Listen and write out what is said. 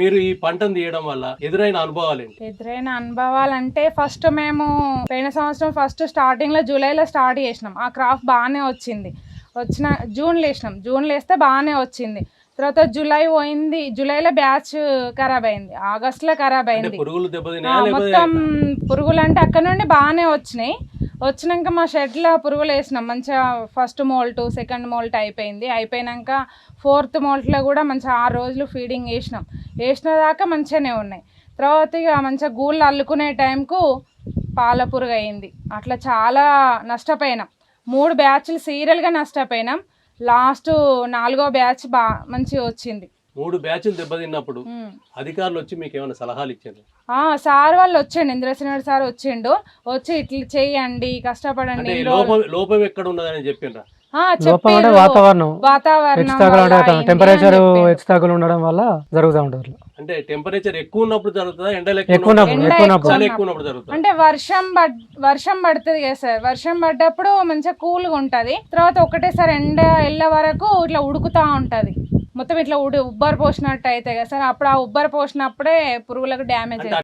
మీరు ఈ పంటను తీయడం వల్ల ఎదురైన అనుభవాలు ఏంటి? ఎదురైన అనుభవాలంటే ఫస్ట్ మేము పోయిన సంవత్సరం ఫస్ట్ స్టార్టింగ్లో జూలైలో స్టార్ట్ చేసినాం. ఆ క్రాప్ బాగానే వచ్చింది. జూన్లో వేసినాం. జూన్లో వేస్తే బాగానే వచ్చింది. తర్వాత జూలై పోయింది. జూలైలో బ్యాచ్ ఖరాబ్ అయింది. ఆగస్టులో ఖరాబ్ అయింది. పురుగులు దెబ్బతిన్నాయా? మొత్తం పురుగులు అంటే అక్కడ నుండి బాగానే వచ్చినాయి. వచ్చినాక మా షెడ్లో పురుగులు వేసినాం. మంచిగా ఫస్ట్ మోల్ట్, సెకండ్ మోల్ట్ అయిపోయింది. అయిపోయినాక ఫోర్త్ మోల్ట్లో కూడా మంచిగా 6 రోజులు ఫీడింగ్ వేసిన దాకా మంచిగానే ఉన్నాయి. తర్వాత ఇక మంచిగా గూళ్ళు అల్లుకునే టైంకు పాల పురుగు అయింది. అట్లా చాలా నష్టపోయినాం. 3 బ్యాచ్లు సీరియల్గా నష్టపోయినాం. లాస్ట్ 4వ బ్యాచ్ మంచిగా వచ్చింది. 3 బ్యాచ్లు దెబ్బతిన్నప్పుడు అధికారులు వచ్చి మీకు ఏమైనా సలహాలు ఇచ్చారు? సార్ వాళ్ళు వచ్చిండు, ఇంద్రసేనుడు సార్ వచ్చిండు. వచ్చి ఇట్లా చెయ్యండి, కష్టపడండి. లోపం ఎక్కడ ఉన్నదని చెప్పిండ్రా? వాతావరణం టెంపరేచర్ హెచ్చుతగ్గులు ఉండడం వల్ల జరుగుతూ ఉంటుంది. అంటే టెంపరేచర్ ఎక్కువ ఉన్నప్పుడు జరుగుతుందా, ఎండలు ఎక్కువ ఉన్నప్పుడు జరుగుతుంది? అంటే వర్షం పడుతుంది కదా సార్. వర్షం పడ్డప్పుడు మంచిగా కూల్గా ఉంటది. తర్వాత ఒకటేసారి ఎండ వెళ్ళే వరకు ఇట్లా ఉడుకుతా ఉంటది. మొత్తం ఇట్లా ఉబ్బరు పోసినట్టు అయితే కదా సార్. అప్పుడు ఆ ఉబ్బరు పోసినప్పుడే పురుగులకు డ్యామేజ్ అవుతుంది.